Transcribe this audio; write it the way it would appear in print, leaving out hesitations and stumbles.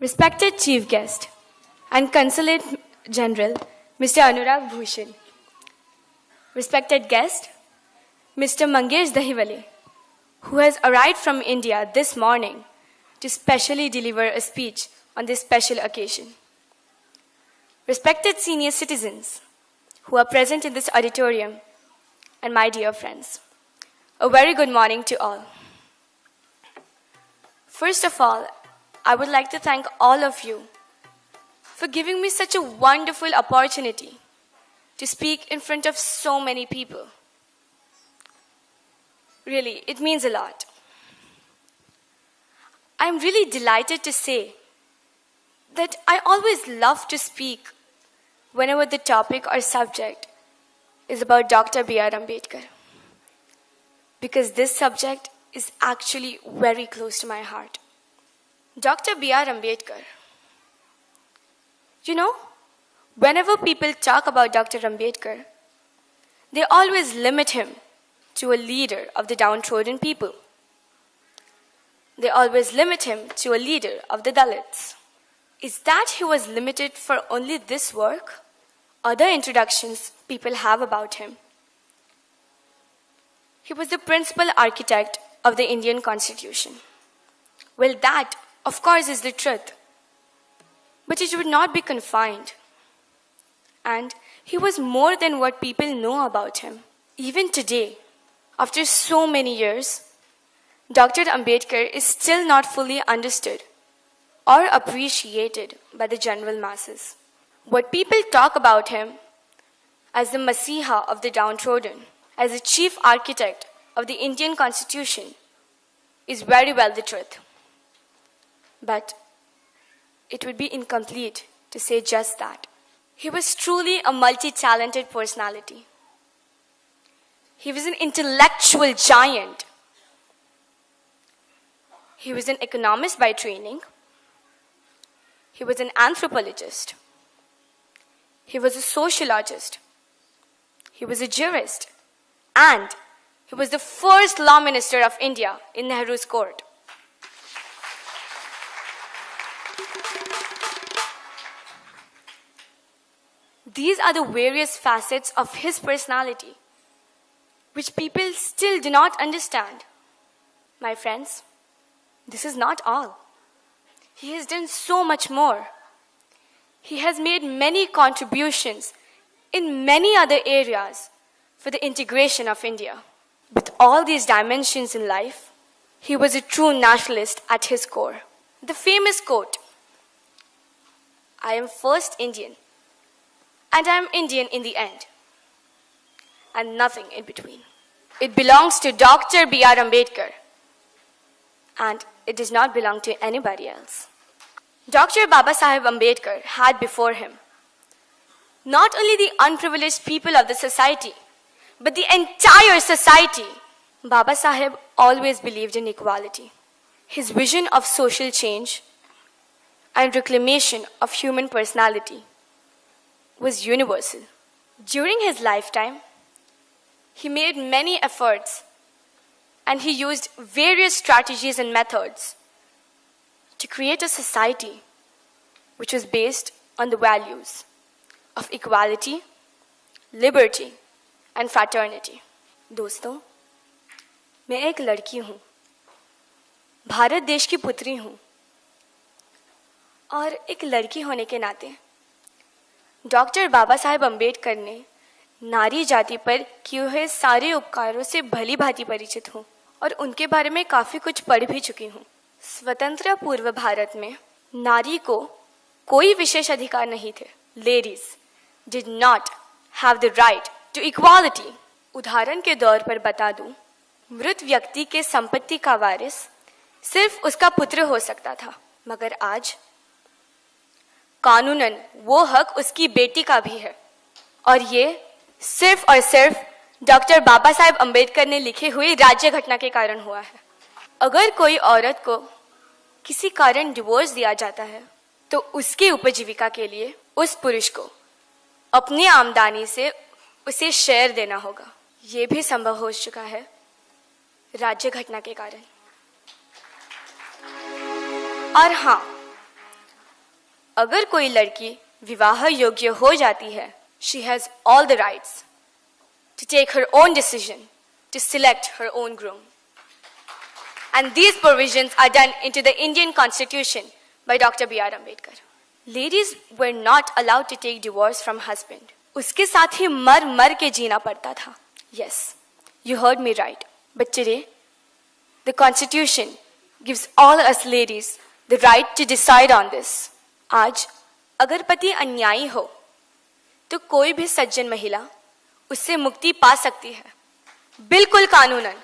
Respected Chief Guest and Consulate General, Mr. Anurag Bhushan. Respected guest, Mr. Mangesh Dahiwale, who has arrived from India this morning to specially deliver a speech on this special occasion. Respected senior citizens who are present in this auditorium, and my dear friends, a very good morning to all. First of all, I would like to thank all of you for giving me such a wonderful opportunity to speak in front of so many people. Really, it means a lot. I'm really delighted to say that I always love to speak whenever the topic or subject is about Dr. B.R. Ambedkar, because this subject is actually very close to my heart. Dr. B.R. Ambedkar. You know, whenever people talk about Dr. Ambedkar, they always limit him to a leader of the downtrodden people. They always limit him to a leader of the Dalits. Is that he was limited for only this work? Other introductions people have about him. He was the principal architect of the Indian Constitution. Well, that, of course, is the truth. But it would not be confined. And he was more than what people know about him. Even today, after so many years, Dr. Ambedkar is still not fully understood or appreciated by the general masses. What people talk about him as the Masiha of the downtrodden, as the chief architect of the Indian Constitution, is very well the truth. But it would be incomplete to say just that. He was truly a multi-talented personality. He was an intellectual giant. He was an economist by training. He was an anthropologist. He was a sociologist. He was a jurist. And he was the first law minister of India in Nehru's court. These are the various facets of his personality, which people still do not understand. My friends, this is not all. He has done so much more. He has made many contributions in many other areas for the integration of India. With all these dimensions in life, he was a true nationalist at his core. The famous quote, "I am first Indian, and I am Indian in the end, and nothing in between." It belongs to Dr. B.R. Ambedkar, and it does not belong to anybody else. Dr. Babasaheb Ambedkar had before him not only the unprivileged people of the society, but the entire society. Babasaheb always believed in equality. His vision of social change and reclamation of human personality was universal. During his lifetime, he made many efforts and he used various strategies and methods to create a society which was based on the values of equality, liberty, and fraternity. दोस्तों, मैं एक लड़की हूँ, भारत देश की पुत्री हूँ, और एक लड़की होने के नाते डॉक्टर बाबा साहेब अम्बेडकर ने नारी जाति पर किए हुए सारे उपकारों से भली भांति परिचित हूँ और उनके बारे में काफ़ी कुछ पढ़ भी चुकी हूँ। स्वतंत्र पूर्व भारत में नारी को कोई विशेष अधिकार नहीं थे। Ladies did not have the right to equality. उदाहरण के तौर पर बता दूं, मृत व्यक्ति के संपत्ति का वारिस सिर्फ उसका पुत्र हो सकता था, मगर आज कानूनन वो हक उसकी बेटी का भी है, और ये सिर्फ और सिर्फ डॉक्टर बाबा साहेब अम्बेडकर ने लिखे हुए राज्य घटना के कारण हुआ है। अगर कोई औरत को किसी कारण डिवोर्स दिया जाता है तो उसकी उपजीविका के लिए उस पुरुष को अपनी आमदनी से उसे शेयर देना होगा। ये भी संभव हो चुका है राज्य घटना के कारण। और हाँ, अगर कोई लड़की विवाह योग्य हो जाती है, she has all the rights to take her own decision to select her own groom. And these provisions are done into the Indian Constitution by Dr. B.R. Ambedkar. Ladies were not allowed to take divorce from husband. उसके साथ ही मर मर के जीना पड़ता था. Yes, you heard me right. But today, the Constitution gives all us ladies the right to decide on this. आज अगर पति अन्यायी हो तो कोई भी सज्जन महिला उससे मुक्ति पा सकती है, बिल्कुल कानूनन.